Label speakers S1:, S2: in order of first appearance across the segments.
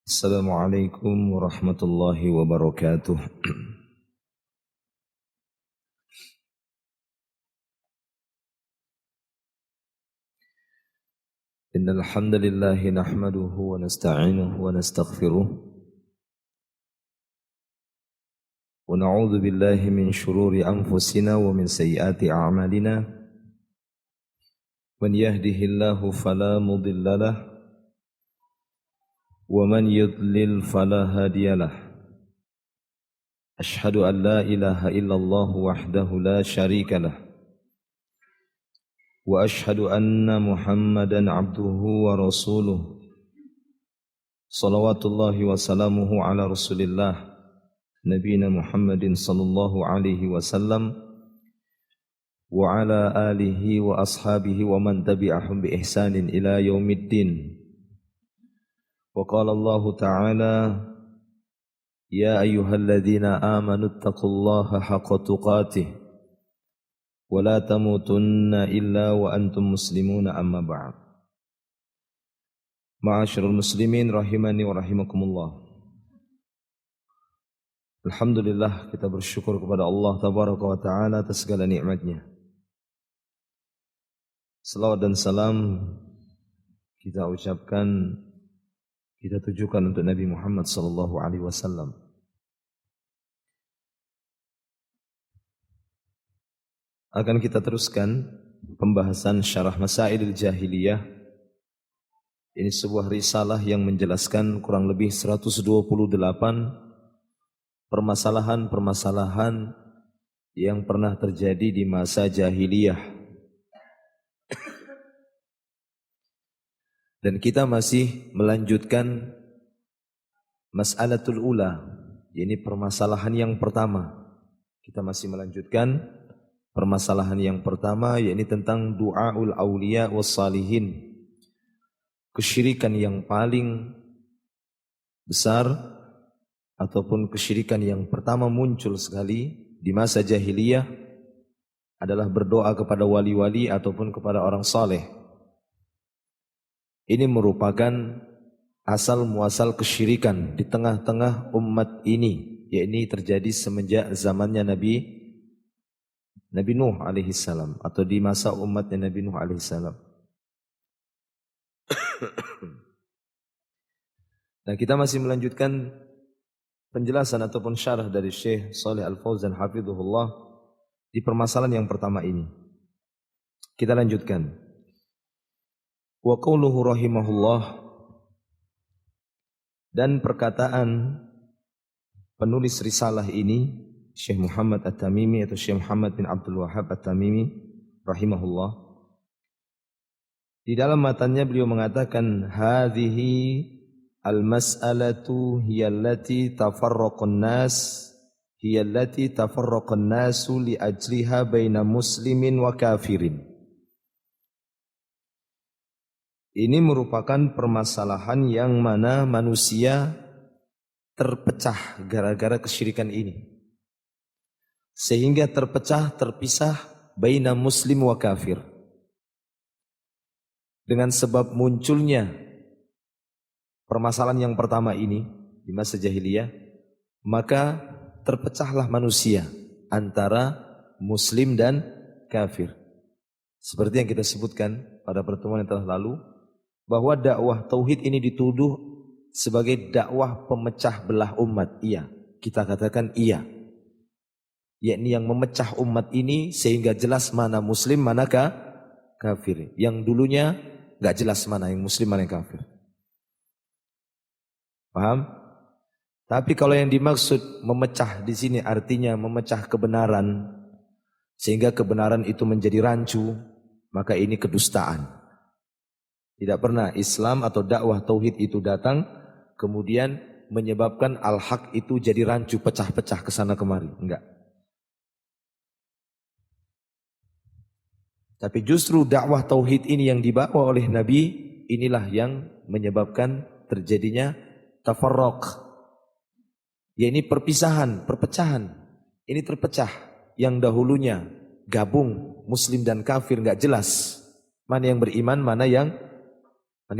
S1: Assalamualaikum warahmatullahi wabarakatuh. Innal hamdalillah nahmaduhu wa nasta'inuhu wa nastaghfiruh wa na'udzu billahi min shururi anfusina wa min sayyiati a'malina. Man yahdihillahu fala mudhillalah wa man yudlil fala hadiyalah. Ashhadu an la ilaha illallah wahdahu la syarikalah wa ashhadu anna Muhammadan abduhu wa rasuluh. Salawatullahi wa salamuhu ala Rasulillah Nabiyina Muhammadin sallallahu alaihi wasallam wa ala alihi wa ashabihi wa man tabi'ahum bi ihsanin ila yaumiddin. Wa qala Allah ta'ala ya ayyuhalladzina amanu taqullaha haqqa tuqatih wa la tamutunna illa wa antum muslimuna amma ba'd. Ma'asyiral muslimin rahimani wa rahimakumullah. Alhamdulillah, kita bersyukur kepada Allah tabaraka wa taala atas segala nikmatnya. Salawat dan salam kita ucapkan, kita tujukan untuk Nabi Muhammad sallallahu alaihi wasallam. Akan kita teruskan pembahasan Syarah Masailil Jahiliyah. Ini sebuah risalah yang menjelaskan kurang lebih 128 permasalahan-permasalahan yang pernah terjadi di masa jahiliyah. Dan kita masih melanjutkan mas'alatul ula, ini permasalahan yang pertama. Kita masih melanjutkan permasalahan yang pertama, yakni tentang du'aul awliya was salihin. Kesyirikan yang paling besar ataupun kesyirikan yang pertama muncul sekali di masa jahiliyah adalah berdoa kepada wali-wali ataupun kepada orang saleh. Ini merupakan asal muasal kesyirikan di tengah-tengah umat ini, yakni terjadi semenjak zamannya Nabi Nuh alaihi salam atau di masa umatnya Nabi Nuh alaihi salam. Nah, kita masih melanjutkan penjelasan ataupun syarah dari Syekh Shalih Al-Fauzan hafizahullah di permasalahan yang pertama ini. Kita lanjutkan. Wa qauluhu rahimahullah, dan perkataan penulis risalah ini Syekh Muhammad At-Tamimi atau Syekh Muhammad bin Abdul Wahhab At-Tamimi rahimahullah. Di dalam matanya beliau mengatakan hadhihi al-mas'alatu hiyallati tafarraqan nasu li ajliha baina muslimin wa kafirin. Ini merupakan permasalahan yang mana manusia terpecah gara-gara kesyirikan ini. Sehingga terpisah baina muslim wa kafir. Dengan sebab munculnya permasalahan yang pertama ini di masa jahiliyah, maka terpecahlah manusia antara muslim dan kafir. Seperti yang kita sebutkan pada pertemuan yang telah lalu, bahwa dakwah tauhid ini dituduh sebagai dakwah pemecah belah umat. Iya, kita katakan iya. Yakni yang memecah umat ini sehingga jelas mana muslim, manakah kafir. Yang dulunya enggak jelas mana yang muslim, mana yang kafir. Paham? Tapi kalau yang dimaksud memecah di sini artinya memecah kebenaran sehingga kebenaran itu menjadi rancu, maka ini kedustaan. Tidak pernah Islam atau dakwah tauhid itu datang kemudian menyebabkan al-haq itu jadi rancu, pecah-pecah ke sana kemari. Enggak. Tapi justru dakwah tauhid ini yang dibawa oleh Nabi, inilah yang menyebabkan terjadinya tafarraq. Ya, ini perpisahan, perpecahan. Ini terpecah. Yang dahulunya gabung muslim dan kafir enggak jelas. Mana yang beriman, mana yang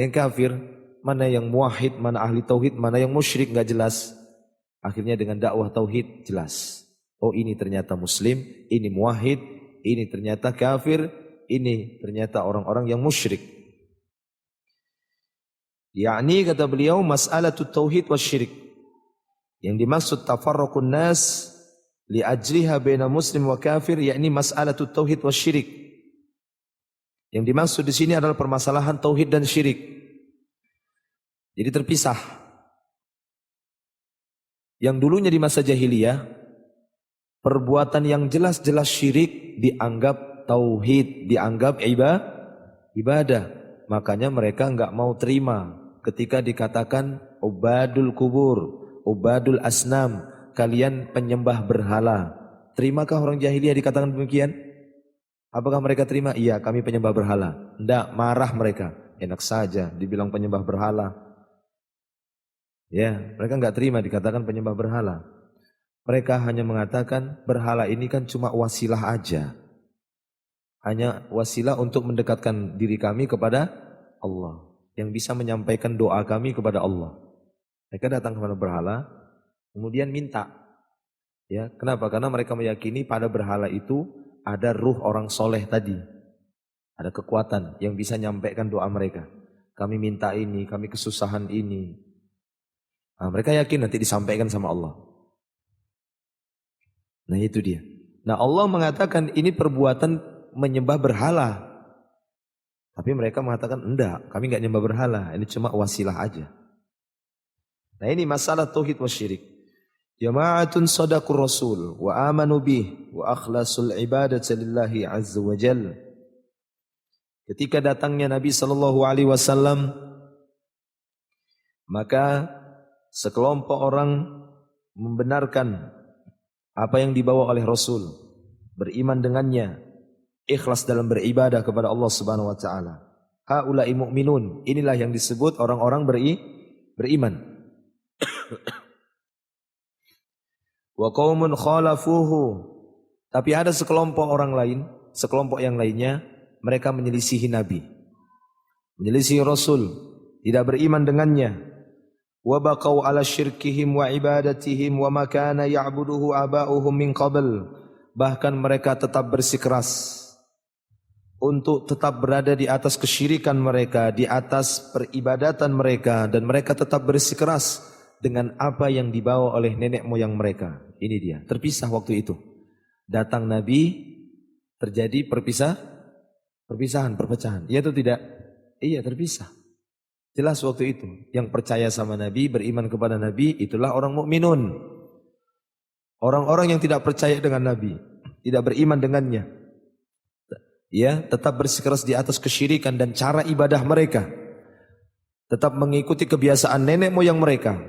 S1: kafir. mana yang muwahhid, mana ahli tauhid, mana yang musyrik nggak jelas. Akhirnya dengan dakwah tauhid jelas. Oh ini ternyata muslim, ini muwahhid, ini ternyata kafir, ini ternyata orang-orang yang musyrik. Yakni kata beliau mas'alatut tauhid wasyirik. Yang dimaksud tafarruqun nas li ajriha baina muslim wa kafir yakni mas'alatut tauhid wasyirik. Yang dimaksud di sini adalah permasalahan tauhid dan syirik. Jadi terpisah. Yang dulunya di masa jahiliyah, perbuatan yang jelas-jelas syirik dianggap tauhid, dianggap ibadah. Makanya mereka enggak mau terima ketika dikatakan ubadul kubur, ubadul asnam, kalian penyembah berhala. Terimakah orang jahiliyah dikatakan demikian? Apakah mereka terima? Iya, kami penyembah berhala. Enggak, marah mereka. Enak saja dibilang penyembah berhala. Ya, mereka enggak terima dikatakan penyembah berhala. Mereka hanya mengatakan berhala ini kan cuma wasilah aja. Hanya wasilah untuk mendekatkan diri kami kepada Allah. Yang bisa menyampaikan doa kami kepada Allah. Mereka datang kepada berhala, kemudian minta. Ya, kenapa? Karena mereka meyakini pada berhala itu ada ruh orang soleh tadi. Ada kekuatan yang bisa menyampaikan doa mereka. Kami minta ini, kami kesusahan ini. Nah, mereka yakin nanti disampaikan sama Allah. Nah itu dia. Nah Allah mengatakan ini perbuatan menyembah berhala. Tapi mereka mengatakan enggak, kami enggak nyembah berhala. Ini cuma wasilah aja. Nah ini masalah tauhid wasyirik. Jama'atun sadaqur rasul wa amanu bih wa akhlasul ibadati lillahi azza wa jalla. Ketika datangnya Nabi SAW, maka sekelompok orang membenarkan apa yang dibawa oleh Rasul, beriman dengannya, ikhlas dalam beribadah kepada Allah Subhanahu wa taala. Haula'i mu'minun, inilah yang disebut orang-orang beriman. Wa qaumun khalafuhu, tapi ada sekelompok orang lain, sekelompok yang lainnya, mereka menyelisihi Nabi, menyelisihi Rasul, tidak beriman dengannya. Wa baqau ala syirkihim wa ibadatihim wa ma kana ya'buduhu aba'uhum min qabl. Bahkan mereka tetap bersikeras untuk tetap berada di atas kesyirikan mereka, di atas peribadatan mereka, dan mereka tetap bersikeras dengan apa yang dibawa oleh nenek moyang mereka. Ini dia, terpisah waktu itu. Datang Nabi, terjadi perpecahan. Iya atau tidak? Iya, terpisah. Jelas waktu itu, yang percaya sama Nabi, beriman kepada Nabi, itulah orang mukminun. Orang-orang yang tidak percaya dengan Nabi, tidak beriman dengannya, ya, tetap bersikeras di atas kesyirikan dan cara ibadah mereka, tetap mengikuti kebiasaan nenek moyang mereka,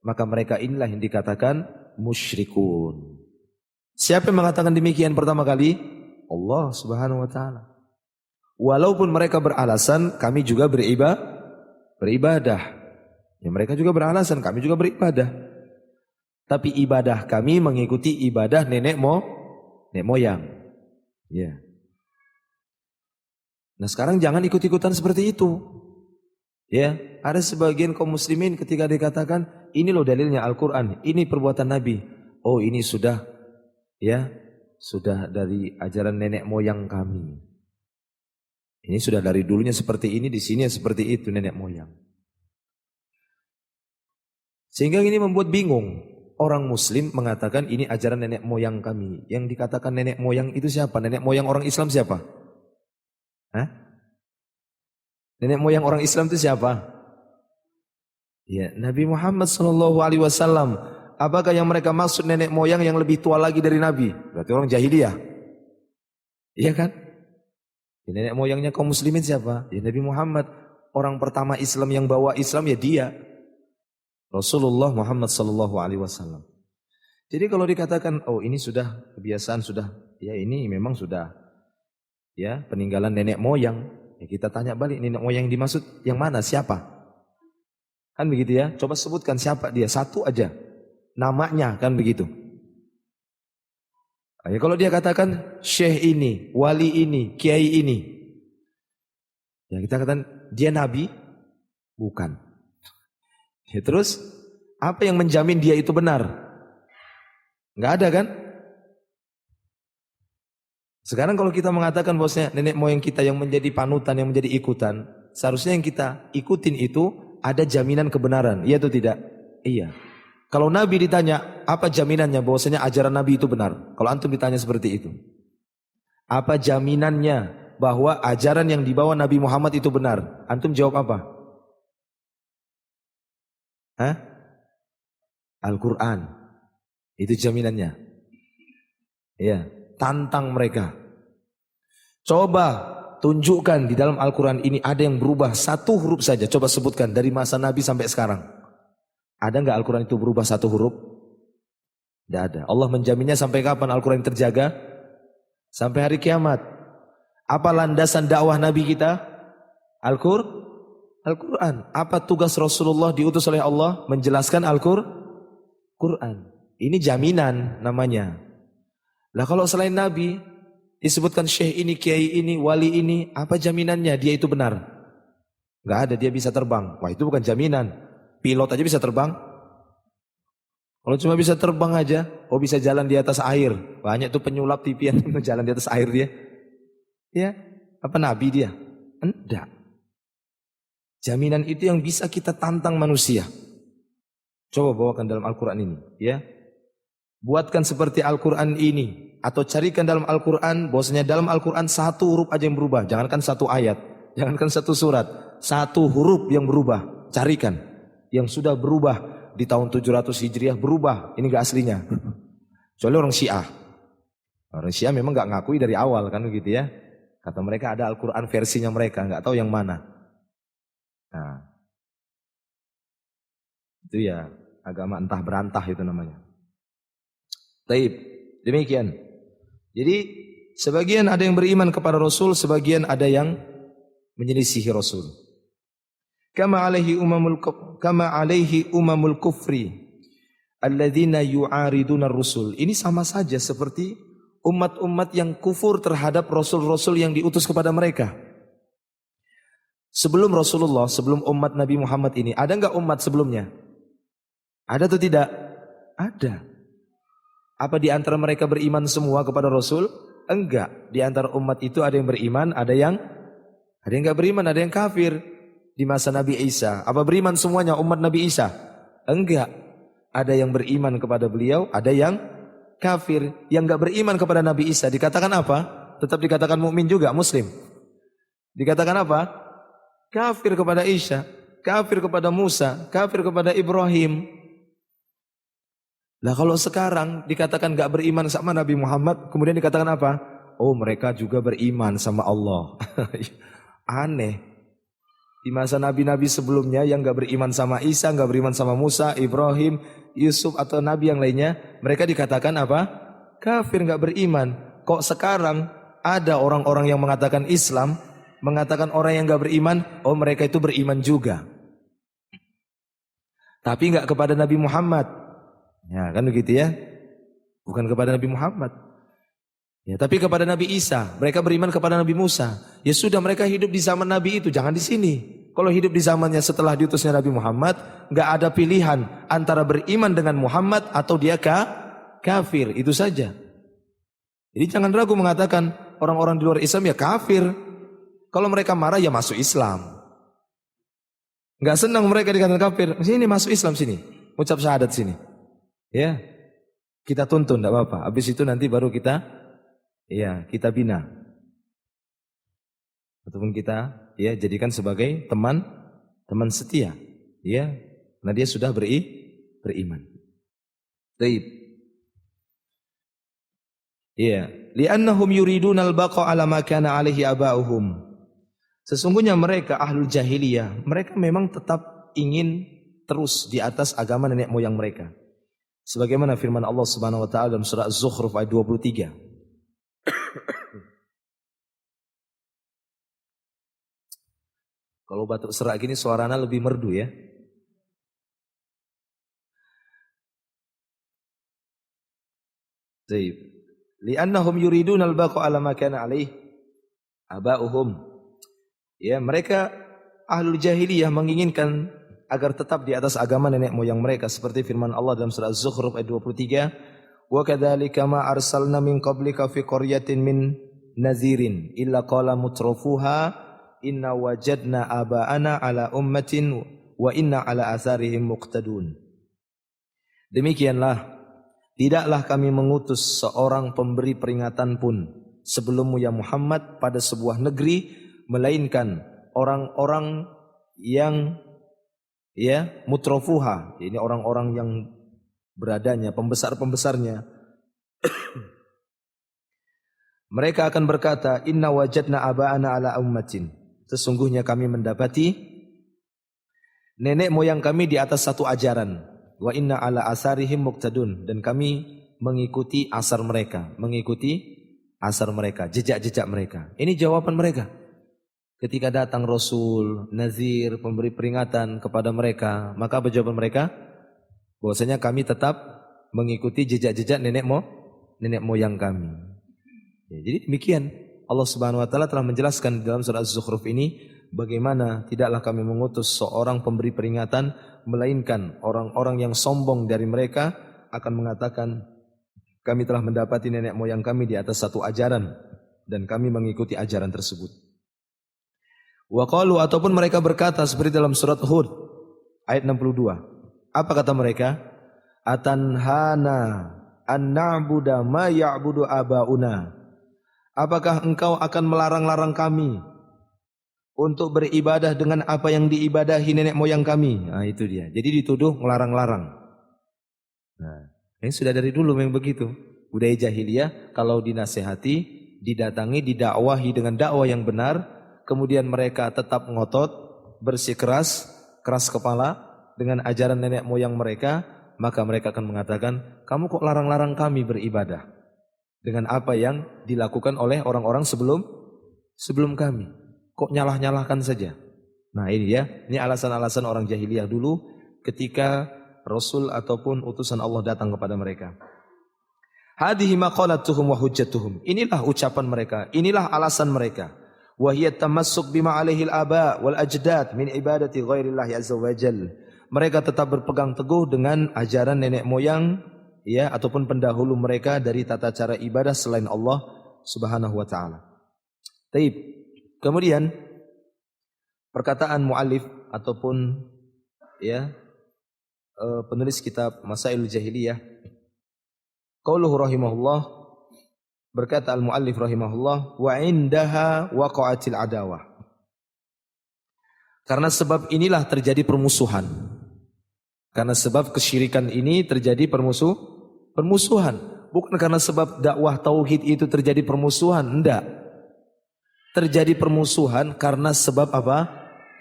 S1: maka mereka inilah yang dikatakan musyrikun. Siapa yang mengatakan demikian pertama kali? Allah Subhanahu wa taala. Walaupun mereka beralasan kami juga beribadah. Ya, mereka juga beralasan kami juga beribadah. Tapi ibadah kami mengikuti ibadah nenek moyang. Ya. Nah sekarang jangan ikut-ikutan seperti itu. Ya, ada sebagian kaum muslimin ketika dikatakan ini loh dalilnya Al-Quran, ini perbuatan Nabi. Oh ini sudah dari ajaran nenek moyang kami. Ini sudah dari dulunya seperti ini, di sini seperti itu nenek moyang. Sehingga ini membuat bingung. Orang muslim mengatakan ini ajaran nenek moyang kami. Yang dikatakan nenek moyang itu siapa? Nenek moyang orang Islam siapa? Hah? Nenek moyang orang Islam itu siapa? Ya, Nabi Muhammad SAW. Apakah yang mereka maksud nenek moyang yang lebih tua lagi dari Nabi? Berarti orang jahiliyah. Iya kan? Ya, nenek moyangnya kaum muslimin siapa? Ya Nabi Muhammad. Orang pertama Islam yang bawa Islam ya dia. Rasulullah Muhammad SAW. Jadi kalau dikatakan, oh ini sudah kebiasaan, sudah, ya ini memang sudah ya peninggalan nenek moyang. Ya kita tanya balik, nenek moyang yang dimaksud yang mana, siapa? Kan begitu ya, coba sebutkan siapa dia, satu aja. Namanya kan begitu. Ya, kalau dia katakan syekh ini, wali ini, kiai ini. Ya kita katakan dia nabi? Bukan. Ya, terus apa yang menjamin dia itu benar? Enggak ada kan? Sekarang kalau kita mengatakan bahwasanya nenek moyang kita yang menjadi panutan, yang menjadi ikutan, seharusnya yang kita ikutin itu ada jaminan kebenaran, iya atau tidak? Iya. Kalau Nabi ditanya, apa jaminannya bahwasanya ajaran Nabi itu benar? Kalau antum ditanya seperti itu. Apa jaminannya bahwa ajaran yang dibawa Nabi Muhammad itu benar? Antum jawab apa? Hah? Al-Quran. Itu jaminannya. Ya, tantang mereka. Coba tunjukkan di dalam Al-Quran ini ada yang berubah satu huruf saja. Coba sebutkan dari masa Nabi sampai sekarang. Ada nggak Al-Quran itu berubah satu huruf? Tidak ada. Allah menjaminnya sampai kapan Al-Quran terjaga? Sampai hari kiamat. Apa landasan dakwah Nabi kita? Al-Quran. Apa tugas Rasulullah diutus oleh Allah? Menjelaskan Al-Quran. Ini jaminan namanya. Lah kalau selain Nabi disebutkan syekh ini, kiai ini, wali ini, apa jaminannya dia itu benar? Enggak ada, dia bisa terbang. Wah, itu bukan jaminan. Pilot aja bisa terbang. Kalau cuma bisa terbang aja, bisa jalan di atas air. Banyak tuh penyulap TV yang jalan di atas air dia. Ya, apa nabi dia? Enggak. Jaminan itu yang bisa kita tantang manusia. Coba bawakan dalam Al-Quran ini, ya. Buatkan seperti Al-Quran ini, atau carikan dalam Al-Quran, bahwasanya dalam Al-Quran satu huruf aja yang berubah. Jangankan satu ayat, jangankan satu surat, satu huruf yang berubah. Carikan. Yang sudah berubah di tahun 700 Hijriah berubah. Ini gak aslinya. Soalnya orang Syiah. Orang Syiah memang gak ngakui dari awal kan begitu ya. Kata mereka ada Al-Quran versinya mereka, gak tahu yang mana. Nah, itu ya agama entah berantah itu namanya. Taib, demikian. Jadi sebagian ada yang beriman kepada Rasul, sebagian ada yang menyelisihi Rasul. Kama alaihi umamul kufri alladzina yu'ariduna ar-rusul. Ini sama saja seperti umat-umat yang kufur terhadap rasul-rasul yang diutus kepada mereka. Sebelum Rasulullah, sebelum umat Nabi Muhammad ini, ada enggak umat sebelumnya? Ada atau tidak? Ada. Apa di antara mereka beriman semua kepada Rasul? Enggak. Di antara umat itu ada yang beriman, ada yang enggak beriman, ada yang kafir. Di masa Nabi Isa, apa beriman semuanya umat Nabi Isa? Enggak. Ada yang beriman kepada beliau, ada yang kafir. Yang enggak beriman kepada Nabi Isa dikatakan apa? Tetap dikatakan mukmin juga, muslim. Dikatakan apa? Kafir kepada Isa, kafir kepada Musa, kafir kepada Ibrahim. Lah kalau sekarang dikatakan enggak beriman sama Nabi Muhammad, kemudian dikatakan apa? Oh, mereka juga beriman sama Allah. Aneh. Di masa nabi-nabi sebelumnya yang gak beriman sama Isa, gak beriman sama Musa, Ibrahim, Yusuf atau nabi yang lainnya, mereka dikatakan apa? Kafir, gak beriman. Kok sekarang ada orang-orang yang mengatakan Islam, mengatakan orang yang gak beriman, oh mereka itu beriman juga. Tapi gak kepada Nabi Muhammad. Ya kan begitu ya? Bukan kepada Nabi Muhammad. Ya, tapi kepada Nabi Isa, mereka beriman kepada Nabi Musa. Ya sudah, mereka hidup di zaman Nabi itu, jangan di sini. Kalau hidup di zamannya setelah diutusnya Nabi Muhammad, nggak ada pilihan antara beriman dengan Muhammad atau dia kafir, itu saja. Jadi jangan ragu mengatakan orang-orang di luar Islam ya kafir. Kalau mereka marah ya masuk Islam. Nggak senang mereka dikatakan kafir, sini masuk Islam sini, ucap syahadat sini. Ya, kita tuntun, nggak apa-apa. Habis itu nanti baru kita bina. Ataupun kita jadikan sebagai teman setia. Ya, karena dia sudah beriman. Baik. Ya, li'annahum yuriduna al-baqa 'ala ma kana 'alaihi aba'uhum. Sesungguhnya mereka ahlul jahiliyah, mereka memang tetap ingin terus di atas agama nenek moyang mereka. Sebagaimana firman Allah Subhanahu wa taala dalam surah Az-Zukhruf ayat 23. Kalau batuk serak gini suaranya lebih merdu ya. Baik. Li'annahum yuriduna al-baqa 'ala ma kana 'alaihi aba'uhum. Ya, mereka ahlul jahiliyah menginginkan agar tetap di atas agama nenek moyang mereka seperti firman Allah dalam surah Az-Zukhruf ayat 23, "Wa kadzalika ma arsalna min qablika fi qaryatin min nazirin illa qala mutrafuha inna wajadna aba'ana ala ummatin wa inna ala atharihim muqtadun." Demikianlah, tidaklah kami mengutus seorang pemberi peringatan pun sebelummu ya Muhammad pada sebuah negeri, melainkan orang-orang yang mutrafuha, ini orang-orang yang beradanya, pembesar-pembesarnya. Mereka akan berkata, "Inna wajadna aba'ana ala ummatin." Sesungguhnya kami mendapati nenek moyang kami di atas satu ajaran. Wa inna ala asarihim muqtadun, dan kami mengikuti asar mereka, jejak-jejak mereka. Ini jawaban mereka. Ketika datang Rasul, Nazir, pemberi peringatan kepada mereka, maka apa jawaban mereka? Bahwasanya kami tetap mengikuti jejak-jejak nenek moyang kami. Ya, jadi demikian Allah Subhanahu wa taala telah menjelaskan dalam surah Az-Zukhruf ini bagaimana tidaklah kami mengutus seorang pemberi peringatan melainkan orang-orang yang sombong dari mereka akan mengatakan kami telah mendapati nenek moyang kami di atas satu ajaran dan kami mengikuti ajaran tersebut. Wa qalu, ataupun mereka berkata seperti dalam surat Hud ayat 62. Apa kata mereka? Atanhana an na'budu ma ya'budu abauna. Apakah engkau akan melarang-larang kami untuk beribadah dengan apa yang diibadahi nenek moyang kami? Nah, itu dia. Jadi dituduh melarang-larang. Nah, ini sudah dari dulu memang begitu. Budaya jahiliyah kalau dinasehati, didatangi, didakwahi dengan dakwah yang benar, kemudian mereka tetap ngotot, bersikeras, keras kepala dengan ajaran nenek moyang mereka, maka mereka akan mengatakan, kamu kok larang-larang kami beribadah dengan apa yang dilakukan oleh orang-orang sebelum kami. Kok nyalah-nyalahkan saja. Nah ini ya, ini alasan-alasan orang jahiliyah dulu ketika Rasul ataupun utusan Allah datang kepada mereka. Hadhihi maqalatuhum wa hujjatuhum. Inilah ucapan mereka, inilah alasan mereka. Wa hiya tamassuk bima alaihi al-aba wal ajdad min ibadati ghairillahi azza wa jalla. Mereka tetap berpegang teguh dengan ajaran nenek moyang ya ataupun pendahulu mereka dari tata cara ibadah selain Allah Subhanahu wa taala. Taib. Kemudian perkataan muallif ataupun ya penulis kitab Masailul Jahiliyah, qauluhu rahimahullah, berkata al-muallif rahimahullah, wa indaha waqa'atil adawah. Karena sebab inilah terjadi permusuhan. Karena sebab kesyirikan ini terjadi permusuhan. Bukan karena sebab dakwah tauhid itu terjadi permusuhan, enggak. Terjadi permusuhan karena sebab apa?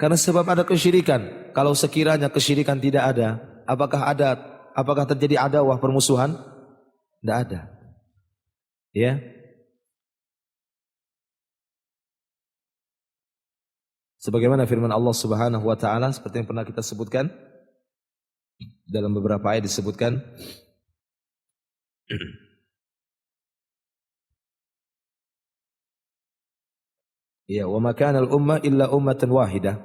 S1: Karena sebab ada kesyirikan. Kalau sekiranya kesyirikan tidak ada, apakah terjadi adawah permusuhan? Tidak ada. Ya. Sebagaimana firman Allah Subhanahu wa taala seperti yang pernah kita sebutkan dalam beberapa ayat disebutkan ya, wa ma kana al-ummah illa ummatan wahidah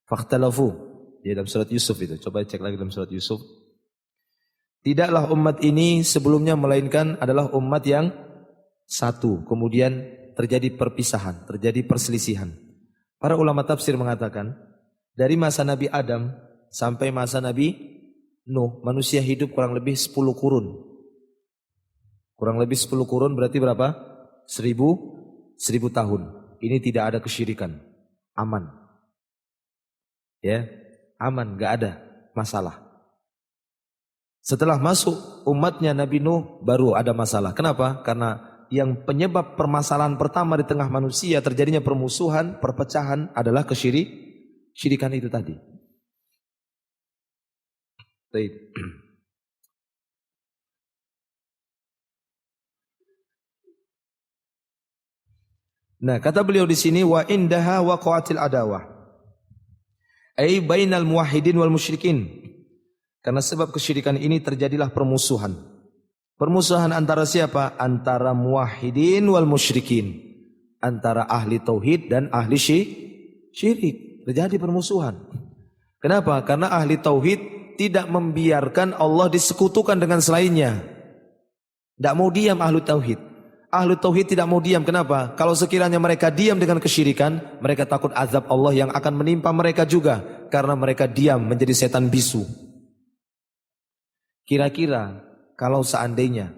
S1: fakhtalafu. Ya, dalam surat Yusuf itu. Coba cek lagi dalam surat Yusuf. Tidaklah umat ini sebelumnya melainkan adalah umat yang satu. Kemudian terjadi perpisahan, terjadi perselisihan. Para ulama tafsir mengatakan dari masa Nabi Adam sampai masa Nabi Nuh, manusia hidup kurang lebih 10 kurun. Kurang lebih 10 kurun berarti berapa? 1000 tahun. Ini tidak ada kesyirikan. Aman. Ya, aman, enggak ada masalah. Setelah masuk umatnya Nabi Nuh baru ada masalah. Kenapa? Karena yang penyebab permasalahan pertama di tengah manusia terjadinya permusuhan, perpecahan adalah kesyirikan itu tadi. Baik. Nah, kata beliau di sini wa indaha waqa'atil adawah. Ai bainal muwahhidin wal musyrikin. Karena sebab kesyirikan ini terjadilah permusuhan. Permusuhan antara siapa? Antara muwahhidin wal musyrikin. Antara ahli tauhid dan ahli syirik. Terjadi permusuhan. Kenapa? Karena ahli tauhid tidak membiarkan Allah disekutukan dengan selainnya. Tidak mau diam ahli tauhid. Ahli tauhid tidak mau diam. Kenapa? Kalau sekiranya mereka diam dengan kesyirikan, mereka takut azab Allah yang akan menimpa mereka juga. Karena mereka diam menjadi setan bisu. Kira-kira kalau seandainya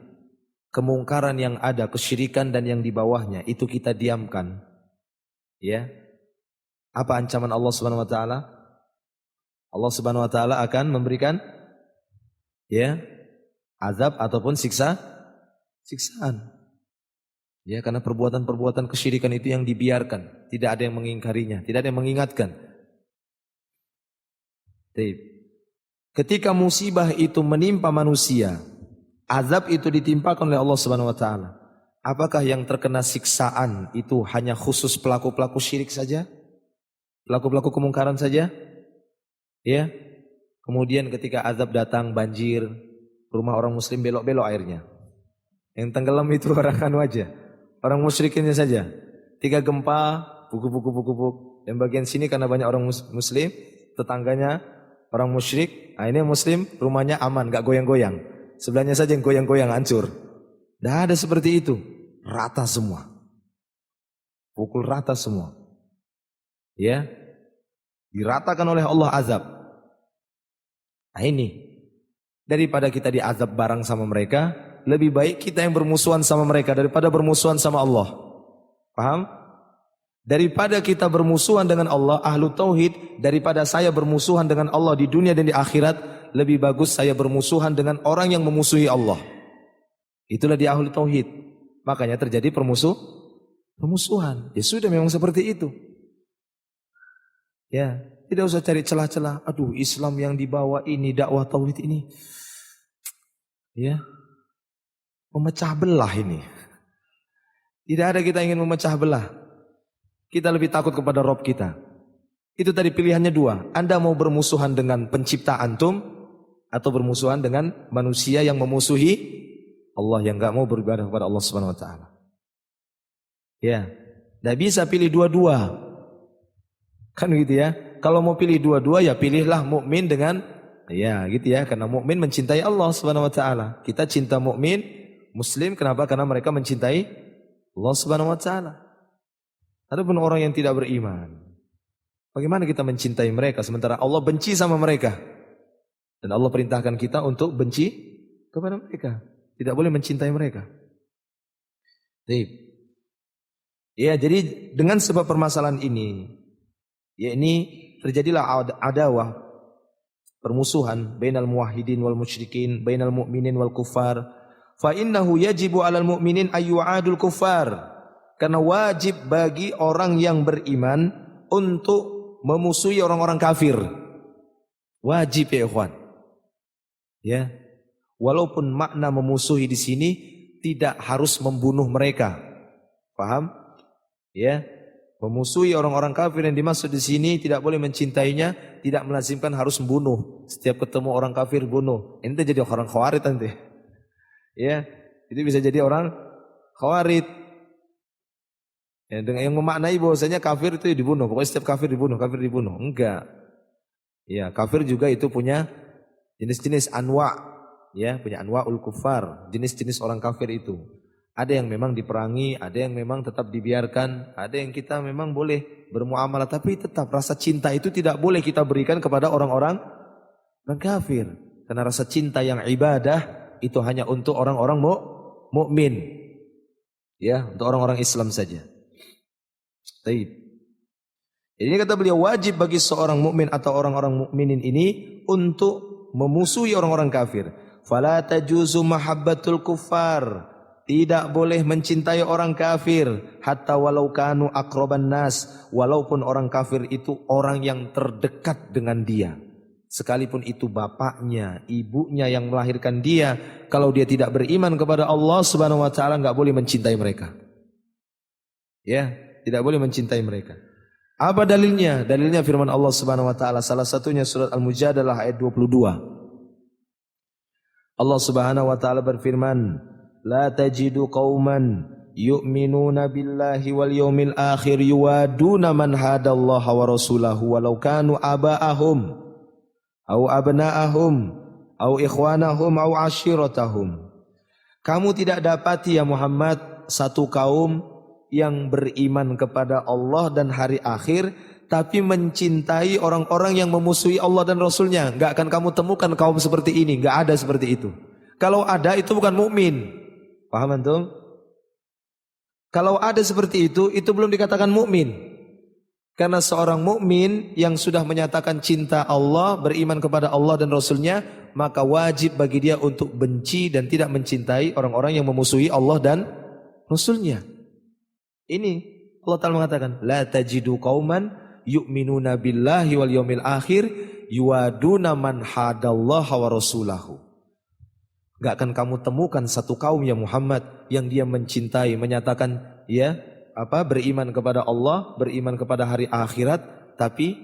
S1: kemungkaran yang ada, kesyirikan dan yang di bawahnya itu kita diamkan, ya, apa ancaman Allah Subhanahu wa taala? Allah Subhanahu wa taala akan memberikan, ya, azab ataupun siksaan. Ya, karena perbuatan-perbuatan kesyirikan itu yang dibiarkan, tidak ada yang mengingkarinya, tidak ada yang mengingatkan. Ketika musibah itu menimpa manusia, azab itu ditimpakan oleh Allah Subhanahu wa taala. Apakah yang terkena siksaan itu hanya khusus pelaku-pelaku syirik saja? Pelaku-pelaku kemungkaran saja? Ya. Kemudian ketika azab datang, banjir, rumah orang muslim belok-belok airnya. Yang tenggelam itu orang anu aja, orang musyrikinnya saja. 3 gempa, buk. Yang bagian sini karena banyak orang muslim, tetangganya orang musyrik. Nah, ini muslim, rumahnya aman, gak goyang-goyang. Sebelahnya saja yang goyang-goyang, hancur. Tidak ada seperti itu. Rata semua. Pukul rata semua. Ya, diratakan oleh Allah azab. Nah ini, daripada kita diazab bareng sama mereka, lebih baik kita yang bermusuhan sama mereka daripada bermusuhan sama Allah. Paham? Daripada kita bermusuhan dengan Allah, ahlu tauhid, daripada saya bermusuhan dengan Allah di dunia dan di akhirat, lebih bagus saya bermusuhan dengan orang yang memusuhi Allah. Itulah dia ahlu tauhid. Makanya terjadi permusuhan. Ya sudah, memang seperti itu. Ya, tidak usah cari celah-celah. Aduh, Islam yang dibawa ini, dakwah tauhid ini, ya, memecah belah ini. Tidak ada kita ingin memecah belah. Kita lebih takut kepada Rabb kita. Itu tadi pilihannya 2. Anda mau bermusuhan dengan pencipta antum, atau bermusuhan dengan manusia yang memusuhi Allah, yang enggak mau beribadah kepada Allah Subhanahu wa taala. Ya, tidak bisa pilih dua-dua. Kan gitu ya. Kalau mau pilih dua-dua, ya pilihlah mukmin dengan, ya gitu ya, karena mukmin mencintai Allah Subhanahu wa taala. Kita cinta mukmin, muslim, kenapa? Karena mereka mencintai Allah Subhanahu wa taala. Adapun orang yang tidak beriman, bagaimana kita mencintai mereka sementara Allah benci sama mereka? Dan Allah perintahkan kita untuk benci kepada mereka. Tidak boleh mencintai mereka. Ya, jadi dengan sebab permasalahan ini, ya ini terjadilah adawah, permusuhan bainal muwahhidin wal musyrikin, bainal mu'minin wal kuffar. Fa innahu yajibu 'alal mu'minin ayyu'adul kuffar. Karena wajib bagi orang yang beriman untuk memusuhi orang-orang kafir. Wajib ya ikhwan. Ya. Walaupun makna memusuhi di sini tidak harus membunuh mereka. Paham? Ya. Memusuhi orang-orang kafir yang dimaksud di sini tidak boleh mencintainya, tidak melazimkan harus membunuh. Setiap ketemu orang kafir bunuh. Ente jadi orang khawarid nanti. Ya, itu bisa jadi orang khawarid. Ya, dengan yang memaknai bahwasanya kafir itu dibunuh. Pokoknya setiap kafir dibunuh. Enggak. Ya, kafir juga itu punya jenis-jenis anwa', ya, punya anwa'ul kufar, jenis-jenis orang kafir itu. Ada yang memang diperangi, ada yang memang tetap dibiarkan, ada yang kita memang boleh bermuamalah, tapi tetap rasa cinta itu tidak boleh kita berikan kepada orang-orang kafir. Karena rasa cinta yang ibadah itu hanya untuk orang-orang mukmin. Ya, untuk orang-orang Islam saja. Baik. Ini kata beliau, wajib bagi seorang mukmin atau orang-orang mukminin ini untuk memusuhi orang-orang kafir. Fala tajuzu mahabbatul kuffar. Tidak boleh mencintai orang kafir hatta walau kanu aqraban nas, walaupun orang kafir itu orang yang terdekat dengan dia. Sekalipun itu bapaknya, ibunya yang melahirkan dia, kalau dia tidak beriman kepada Allah Subhanahu wa taala enggak boleh mencintai mereka. Ya, tidak boleh mencintai mereka. Apa dalilnya? Dalilnya firman Allah Subhanahu wa taala, salah satunya surat Al-Mujadalah ayat 22. Allah Subhanahu wa taala berfirman, "La tajidu qauman yu'minuna billahi wal yawmil akhir yuwaduna man hadallaha wa rasulahu walau kanu aba'ahum au abna'ahum, au ikhwanahum, au ashiratahum. Kamu tidak dapati ya Muhammad satu kaum yang beriman kepada Allah dan hari akhir tapi mencintai orang-orang yang memusuhi Allah dan Rasulnya. Enggak akan kamu temukan kaum seperti ini, enggak ada seperti itu. Kalau ada itu bukan mukmin. Paham antum? Kalau ada seperti itu belum dikatakan mukmin. Karena seorang mukmin yang sudah menyatakan cinta Allah, beriman kepada Allah dan Rasulnya, maka wajib bagi dia untuk benci dan tidak mencintai orang-orang yang memusuhi Allah dan Rasulnya. Ini Allah Ta'ala mengatakan, la tajidu qauman yu'minuna billahi wal yawmil akhir yuwaduna man hadallaha wa rasulahu. Gak akan kamu temukan satu kaum ya Muhammad yang dia mencintai, menyatakan beriman kepada Allah, beriman kepada hari akhirat, tapi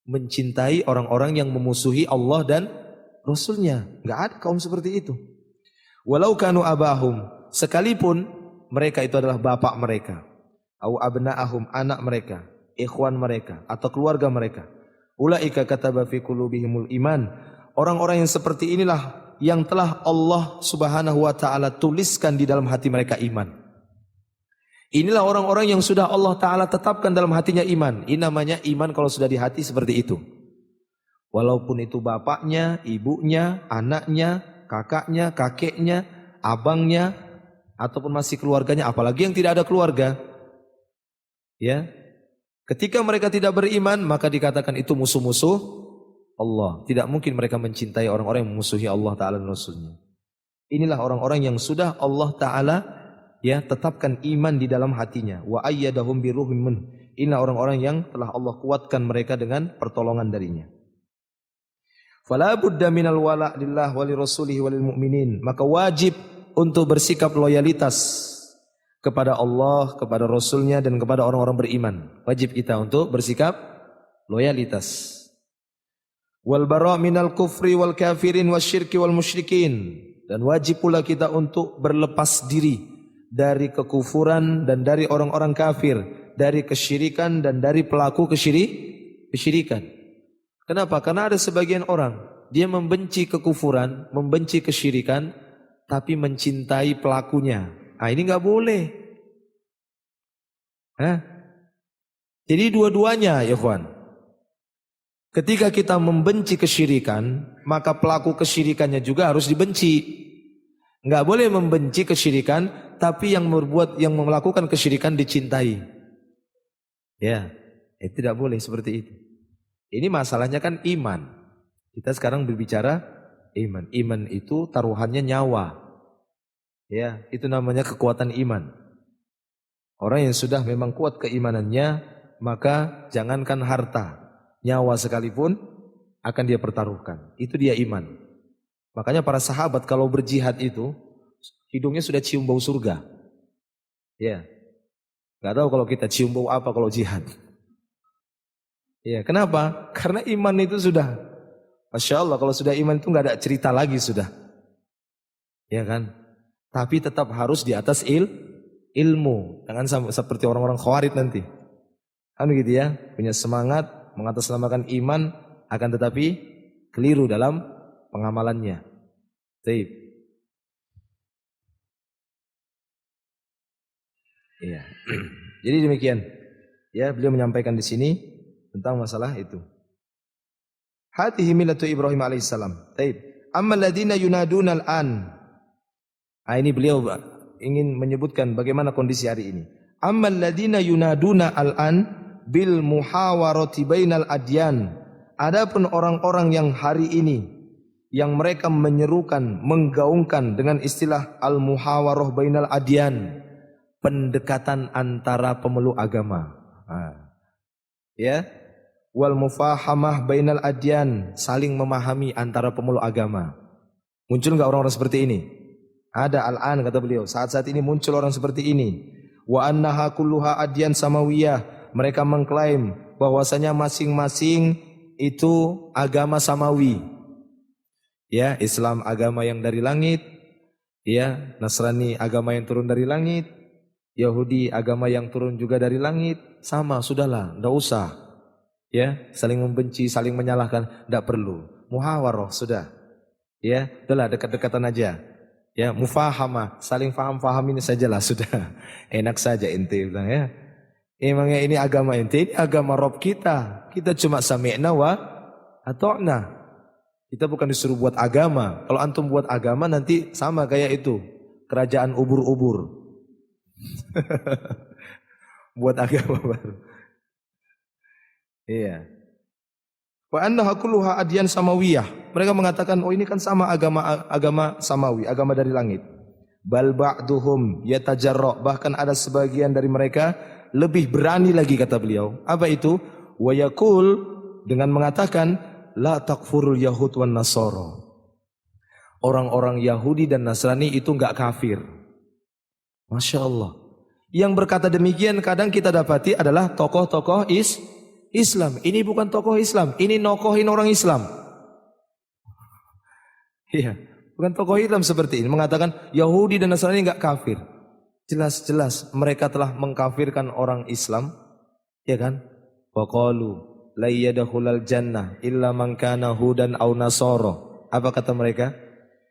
S1: mencintai orang-orang yang memusuhi Allah dan Rasulnya. Gak ada kaum seperti itu. Walau kanu abahum, sekalipun mereka itu adalah bapak mereka, au abna'ahum, anak mereka, ikhwan mereka atau keluarga mereka. Ulaika kataba fi qulubihimul iman. Orang-orang yang seperti inilah yang telah Allah Subhanahu wa taala tuliskan di dalam hati mereka iman. Inilah orang-orang yang sudah Allah Ta'ala tetapkan dalam hatinya iman. Ini namanya iman kalau sudah di hati seperti itu. Walaupun itu bapaknya, ibunya, anaknya, kakaknya, kakeknya, abangnya, ataupun masih keluarganya, apalagi yang tidak ada keluarga. Ya, ketika mereka tidak beriman, maka dikatakan itu musuh-musuh Allah. Tidak mungkin mereka mencintai orang-orang yang memusuhi Allah Ta'ala dan Rasulnya. Inilah orang-orang yang sudah Allah Ta'ala tetapkan iman di dalam hatinya. Wa ayyadahum biruhim min. Inilah orang-orang yang telah Allah kuatkan mereka dengan pertolongan darinya. Fala budda minal wala' lillah wa lirasulihi wa lil mu'minin. Maka wajib untuk bersikap loyalitas kepada Allah, kepada Rasulnya dan kepada orang-orang beriman. Wajib kita untuk bersikap loyalitas. Wal bara' minal kufri wal kafirin wasyirki wal musyrikin. Dan wajib pula kita untuk berlepas diri dari kekufuran dan dari orang-orang kafir, dari kesyirikan dan dari pelaku kesyirikan. Kenapa? Karena ada sebagian orang dia membenci kekufuran, membenci kesyirikan, tapi mencintai pelakunya. Ah, ini nggak boleh. Jadi dua-duanya ya kawan. Ketika kita membenci kesyirikan, maka pelaku kesyirikannya juga harus dibenci. Enggak boleh membenci kesyirikan, tapi yang melakukan kesyirikan dicintai. Ya, tidak boleh seperti itu. Ini masalahnya kan iman. Kita sekarang berbicara iman. Iman itu taruhannya nyawa. Ya, itu namanya kekuatan iman. Orang yang sudah memang kuat keimanannya, maka jangankan harta, nyawa sekalipun akan dia pertaruhkan. Itu dia iman. Makanya para sahabat kalau berjihad itu hidungnya sudah cium bau surga. Ya. Gak tahu kalau kita cium bau apa kalau jihad. Ya, kenapa? Karena iman itu sudah, Masya Allah, kalau sudah iman itu gak ada cerita lagi sudah. Ya kan? Tapi tetap harus di atas ilmu. Jangan seperti orang-orang khawarij nanti. Kan gitu ya, punya semangat mengatasnamakan iman, akan tetapi keliru dalam pengamalannya. Baik. Iya. Jadi demikian. Ya, beliau menyampaikan di sini tentang masalah itu. Hatihi millatu Ibrahim alaihissalam. Baik. Ammal ladina yunaduna al-an. Ini beliau ingin menyebutkan bagaimana kondisi hari ini. Ammal ladina yunaduna al-an bil muhawarati bainal adyan. Adapun orang-orang yang hari ini yang mereka menyerukan, menggaungkan dengan istilah al muhawarah bainal adyan, pendekatan antara pemeluk agama. Ya, wal mufahamah bainal adyan, saling memahami antara pemeluk agama. Muncul enggak orang-orang seperti ini? Ada al-an kata beliau. Saat-saat ini muncul orang seperti ini. Wa annaha kulluha adyan samawiyah. Mereka mengklaim bahwasanya masing-masing itu agama samawi. Ya, Islam agama yang dari langit, ya, Nasrani agama yang turun dari langit, Yahudi agama yang turun juga dari langit, sama, sudahlah, enggak usah. Ya, saling membenci, saling menyalahkan, enggak perlu. muhawarah sudah. Ya, udahlah dekat-dekatan aja. Ya, mufahamah, saling faham-fahamin sajalah sudah. Enak saja ente bilang ya. Emangnya ini agama ente, ini agama Rob kita. Kita cuma sami'na wa ata'na. Kita bukan disuruh buat agama. Kalau antum buat agama nanti sama kayak itu. Kerajaan ubur-ubur. Buat agama baru. Iya. Wa annaha kulluha adyan samawiyah. Mereka mengatakan, oh ini kan sama agama samawi, agama dari langit. Bal ba'duhum yatajarra, bahkan ada sebagian dari mereka lebih berani lagi kata beliau. Apa itu? Wa yaqul, dengan mengatakan la takfurul yahud wan nasara. Orang-orang Yahudi dan Nasrani itu enggak kafir. Masya Allah. Yang berkata demikian kadang kita dapati adalah tokoh-tokoh Islam. Ini bukan tokoh Islam, ini nokohin orang Islam. Iya, bukan tokoh Islam seperti ini mengatakan Yahudi dan Nasrani enggak kafir. Jelas-jelas mereka telah mengkafirkan orang Islam, ya kan? Wa qalu la yadkhulul jannah illa man kana hudan aw nasara. Apa kata mereka?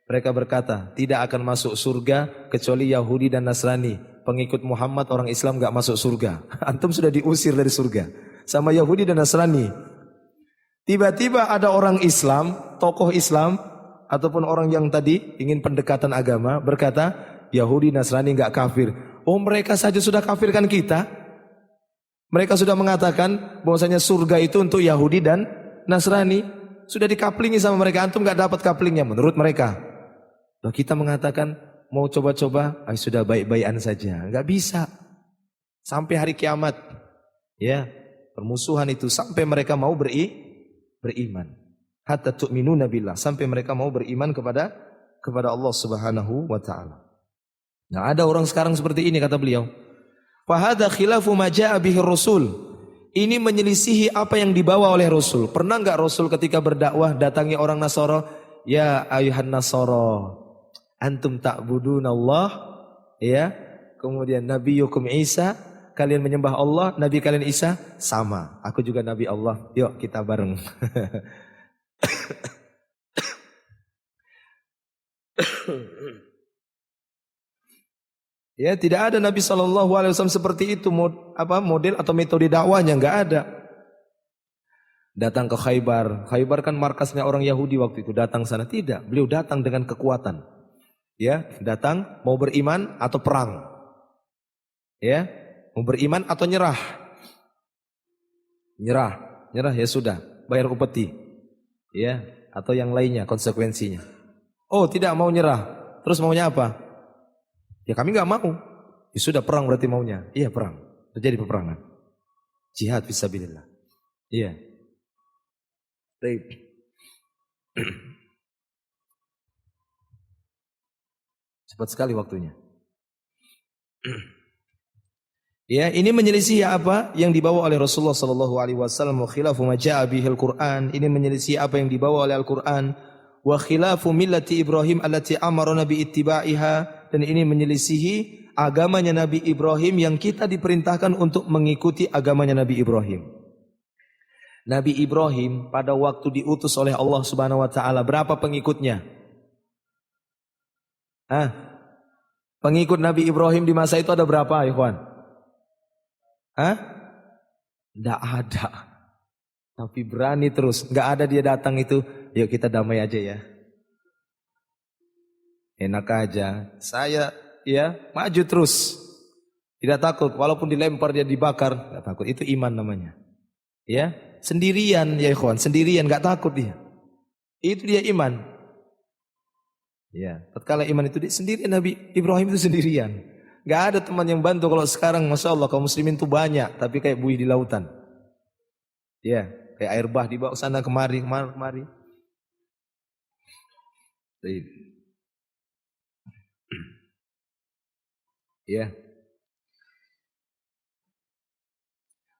S1: Mereka berkata, tidak akan masuk surga kecuali Yahudi dan Nasrani. Pengikut Muhammad orang Islam enggak masuk surga. Antum sudah diusir dari surga sama Yahudi dan Nasrani. Tiba-tiba ada orang Islam, tokoh Islam ataupun orang yang tadi ingin pendekatan agama berkata, Yahudi Nasrani enggak kafir. Oh, mereka saja sudah kafirkan kita. Mereka sudah mengatakan bahwasanya surga itu untuk Yahudi dan Nasrani. Sudah dikaplingi sama mereka, antum enggak dapat kaplingnya menurut mereka. Loh, kita mengatakan mau coba-coba, sudah baik-baikan saja. Enggak bisa. Sampai hari kiamat. Ya, permusuhan itu sampai mereka mau beriman. Hatta tu'minuna billah, sampai mereka mau beriman kepada Allah Subhanahu wa taala. Nah, ada orang sekarang seperti ini kata beliau. Fa hadza khilafu ma jaa bihi Rasul. Ini menyelisihi apa yang dibawa oleh Rasul. Pernah enggak Rasul ketika berdakwah datangi orang Nasara, ya ayuhan Nasara, antum ta'budunallah, ya. Kemudian nabiyukum Isa, kalian menyembah Allah, nabi kalian Isa sama. Aku juga nabi Allah. Yuk kita bareng. Ya, tidak ada Nabi SAW seperti itu, model atau metode dakwahnya enggak ada. Datang ke Khaybar. Khaybar kan markasnya orang Yahudi waktu itu, datang sana tidak. Beliau datang dengan kekuatan. Ya, datang mau beriman atau perang. Ya, mau beriman atau nyerah. Nyerah ya sudah, bayar upeti. Ya, atau yang lainnya konsekuensinya. Oh, tidak mau nyerah. Terus maunya apa? Ya kami enggak mau. Ya sudah, perang berarti maunya. Iya, perang. Terjadi peperangan. Jihad fisabilillah. Iya. Baik. Cepat sekali waktunya. Ya, ini menyelisih apa yang dibawa oleh Rasulullah sallallahu alaihi wasallam, wa khilafu ma jaa bihil Qur'an. Ini menyelisih apa yang dibawa oleh Al-Qur'an, wa khilafu millati Ibrahim allati amarna bi ittiba'iha, dan ini menyelisihi agamanya Nabi Ibrahim yang kita diperintahkan untuk mengikuti agamanya Nabi Ibrahim. Nabi Ibrahim pada waktu diutus oleh Allah Subhanahu wa taala, berapa pengikutnya? Pengikut Nabi Ibrahim di masa itu ada berapa, ikhwan? Enggak ada. Tapi berani terus, enggak ada dia datang itu, yuk kita damai aja ya. Enak aja. Saya ya maju terus. Tidak takut, walaupun dilempar dia dibakar, enggak takut. Itu iman namanya. Ya, sendirian ya ikhwan, sendirian, enggak takut dia. Itu dia iman. Ya, tatkala iman itu sendirian, Nabi Ibrahim itu sendirian. Enggak ada teman yang bantu. Kalau sekarang Masya Allah kaum muslimin itu banyak, tapi kayak buih di lautan. Ya, kayak air bah dibawa sana kemari. Ya.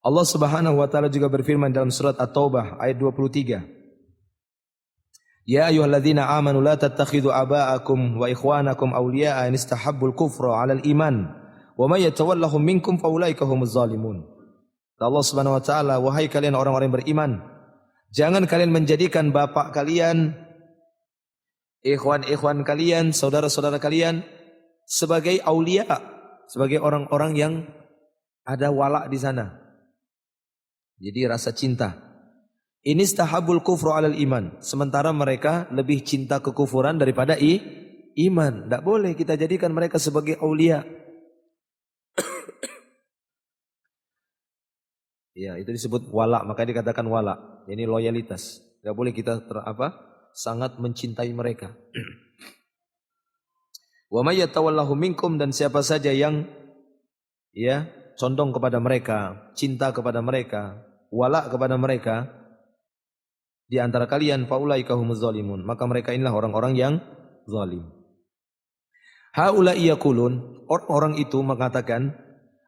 S1: Allah Subhanahu wa taala juga berfirman dalam surat At-Taubah ayat 23. Ya ayyuhalladzina amanu la tattakhidhu aba'akum wa ikhwanakum awliya'a in istahabbul kufra 'alal iman wa may yatawallahum minkum faulaika humuz zalimun. Allah Subhanahu wa taala, wahai kalian orang-orang yang beriman, Jangan kalian menjadikan bapak kalian, ikhwan-ikhwan kalian, saudara-saudara kalian sebagai aulia, sebagai orang-orang yang ada wala di sana. Jadi rasa cinta. Ini istahabul kufru alal iman. Sementara mereka lebih cinta kekufuran daripada iman. Tidak boleh kita jadikan mereka sebagai aulia. Ya, itu disebut wala, makanya dikatakan wala. Ini loyalitas. Tidak boleh kita sangat mencintai mereka. Wa may yatawallahu minkum, dan siapa saja yang condong kepada mereka, cinta kepada mereka, wala kepada mereka di antara kalian, faulaika humuz zalimun, maka mereka inilah orang-orang yang zalim. Haula'i yaqulun, orang itu mengatakan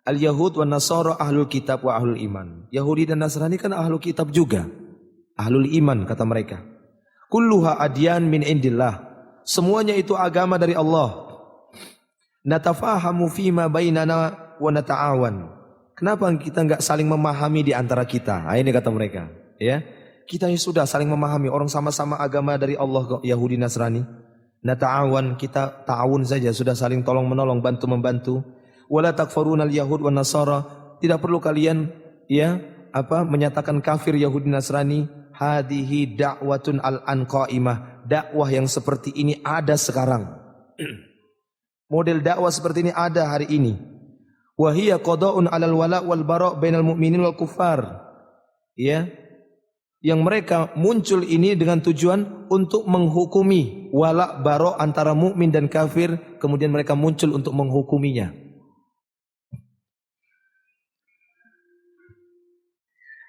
S1: al-yahud wan nasara ahlul kitab wa ahlul iman. Yahudi dan Nasrani kan ahlul kitab juga, ahlul iman kata mereka. Kulluha adyan min indillah, semuanya itu agama dari Allah. Natafahamu fima bainana wa nata'awan. Kenapa kita enggak saling memahami di antara kita? Ini kata mereka, ya. Kita sudah saling memahami, orang sama-sama agama dari Allah kok, Yahudi Nasrani. Nata'awan, kita ta'awun saja, sudah saling tolong menolong, bantu membantu. Wala takfurunal yahud wan nasara, tidak perlu kalian menyatakan kafir Yahudi Nasrani. Hadihi da'watun al-an qa'imah, dakwah yang seperti ini ada sekarang. Model dakwah seperti ini ada hari ini. Wa hiya qada'un 'alal wala' wal bara' bainal mu'minin wal kuffar. Ya. Yang mereka muncul ini dengan tujuan untuk menghukumi wala' bara' antara mukmin dan kafir, kemudian mereka muncul untuk menghukuminya.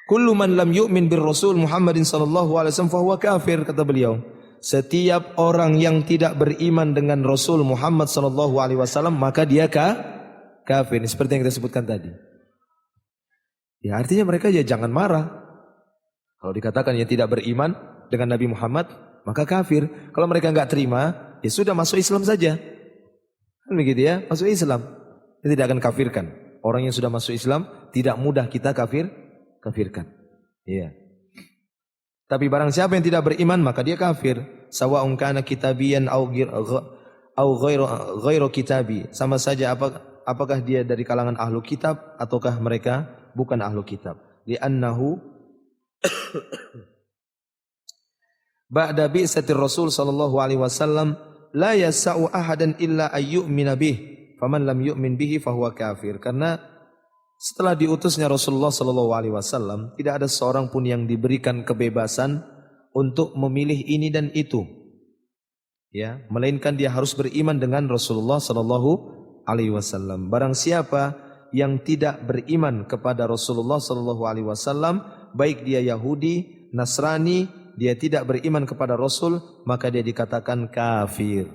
S1: Kullu man lam yu'min bir Rasul Muhammadin sallallahu alaihi wasallam fa huwa kafir, kata beliau. Setiap orang yang tidak beriman dengan Rasul Muhammad sallallahu alaihi wasallam maka dia kafir. Seperti yang kita sebutkan tadi. Ya, artinya mereka ya jangan marah. Kalau dikatakan yang tidak beriman dengan Nabi Muhammad maka kafir. Kalau mereka enggak terima, ya sudah masuk Islam saja. Kan begitu ya, masuk Islam. Dia tidak akan kafirkan. Orang yang sudah masuk Islam tidak mudah kita kafirkan. Iya. Tapi barang siapa yang tidak beriman maka dia kafir. Sawa'un kana kitabiyan au ghairu kitabi. Sama saja apakah dia dari kalangan ahlu kitab ataukah mereka bukan ahlu kitab. Li'annahu ba'da bi'satir Rasul sallallahu alaihi wasallam la yas'u ahadan illa ayyu'mina bih. Faman lam yu'min bihi fahuwa kafir. Karena setelah diutusnya Rasulullah sallallahu alaihi wasallam tidak ada seorang pun yang diberikan kebebasan untuk memilih ini dan itu. Ya, melainkan dia harus beriman dengan Rasulullah sallallahu alaihi wasallam. Barang siapa yang tidak beriman kepada Rasulullah sallallahu alaihi wasallam, baik dia Yahudi, Nasrani, dia tidak beriman kepada Rasul, maka dia dikatakan kafir.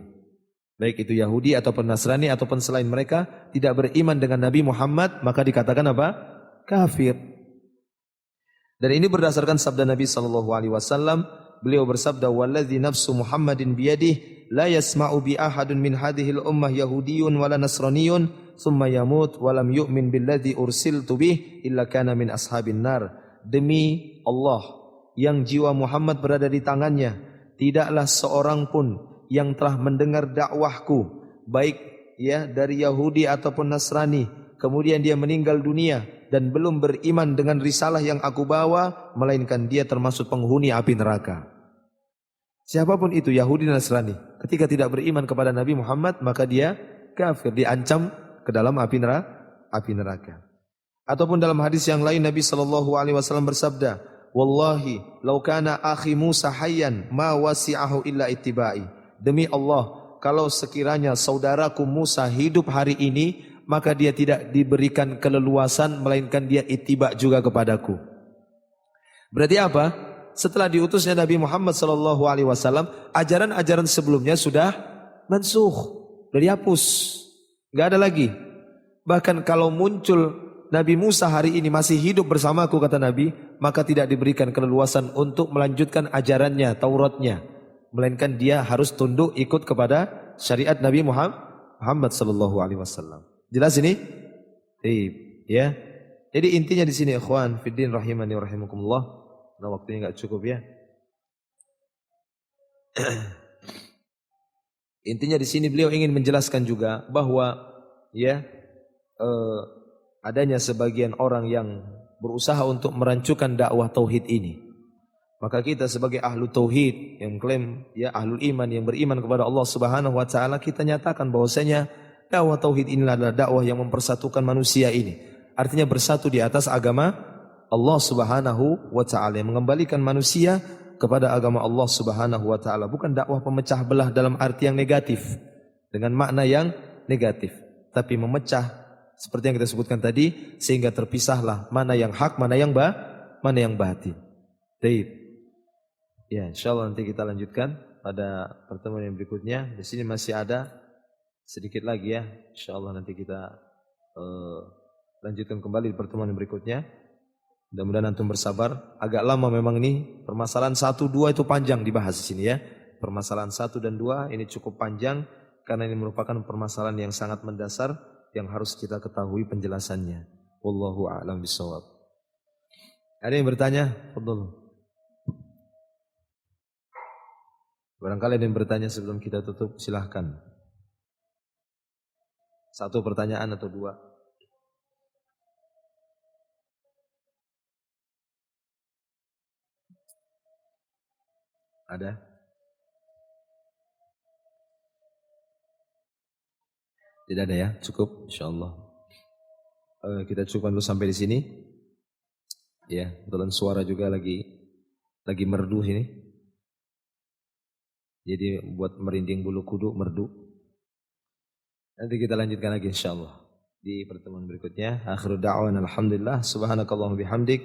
S1: Baik itu Yahudi ataupun Nasrani ataupun selain mereka tidak beriman dengan Nabi Muhammad, maka dikatakan apa? Kafir. Dan ini berdasarkan sabda Nabi sallallahu alaihi wasallam. Beliau bersabda, "Wallazi nafsu Muhammadin biyadihi la yasma'u bi ahadun min hadhil ummah yahudiyyun wala nasraniyyun thumma yamut wa lam yu'min billadzi ursiltu bih illa kana min ashabin nar." Demi Allah yang jiwa Muhammad berada di tangannya, tidaklah seorang pun yang telah mendengar dakwahku, baik ya dari Yahudi ataupun Nasrani, kemudian dia meninggal dunia dan belum beriman dengan risalah yang aku bawa, melainkan dia termasuk penghuni api neraka. Siapapun itu Yahudi dan Nasrani, ketika tidak beriman kepada Nabi Muhammad maka dia kafir, diancam ke dalam api neraka. Ataupun dalam hadis yang lain Nabi sallallahu alaihi wasallam bersabda, "Wallahi law kana akhi Musa hayyan ma wasi'ahu illa ittiba'i." Demi Allah, kalau sekiranya saudaraku Musa hidup hari ini, maka dia tidak diberikan keleluasan melainkan dia ittiba juga kepadaku. Berarti apa? Setelah diutusnya Nabi Muhammad sallallahu alaihi wasallam, ajaran-ajaran sebelumnya sudah mansukh, sudah dihapus. Enggak ada lagi. Bahkan kalau muncul Nabi Musa hari ini masih hidup bersamaku, kata Nabi, maka tidak diberikan keleluasan untuk melanjutkan ajarannya, Tauratnya, melainkan dia harus tunduk ikut kepada syariat Nabi Muhammad sallallahu alaihi wasallam. Jelas ini? Ya. Jadi intinya di sini ikhwan fiddin rahimani wa rahimakumullah, Nah, waktunya nggak cukup ya. Intinya di sini beliau ingin menjelaskan juga bahwa ya adanya sebagian orang yang berusaha untuk merancukan dakwah tauhid ini. Maka kita sebagai ahlu tauhid yang klaim ya ahlul iman yang beriman kepada Allah Subhanahu wa taala, kita nyatakan bahwasanya dakwah tauhid inilah adalah dakwah yang mempersatukan manusia ini. Artinya bersatu di atas agama Allah Subhanahu wa taala, yang mengembalikan manusia kepada agama Allah Subhanahu wa taala, bukan dakwah pemecah belah dalam arti yang negatif dengan makna yang negatif, tapi memecah seperti yang kita sebutkan tadi sehingga terpisahlah mana yang hak, mana yang batil. Baik. Ya, insyaallah nanti kita lanjutkan pada pertemuan yang berikutnya. Di sini masih ada sedikit lagi ya. Insyaallah nanti kita lanjutkan kembali di pertemuan yang berikutnya. Mudah-mudahan antum bersabar. Agak lama memang ini. Permasalahan 1, 2 itu panjang dibahas di sini ya. Permasalahan 1 dan 2 ini cukup panjang karena ini merupakan permasalahan yang sangat mendasar yang harus kita ketahui penjelasannya. Wallahu a'lam bishawab. Ada yang bertanya? Fadhil. Barangkali ada yang bertanya sebelum kita tutup, silahkan. 1 pertanyaan atau 2. Ada? Tidak ada ya? Cukup insyaallah. Kita cukupkan dulu sampai di sini. Ya, kebetulan suara juga lagi merdu ini. Jadi buat merinding bulu kuduk merdu. Nanti kita lanjutkan lagi insyaallah di pertemuan berikutnya. Akhiru da'wana alhamdulillah subhanakallahumma bihamdik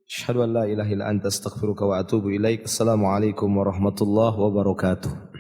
S1: asyhadu an la ilaha illa anta astaghfiruka wa atubu ilaik. Assalamualaikum warahmatullahi wabarakatuh.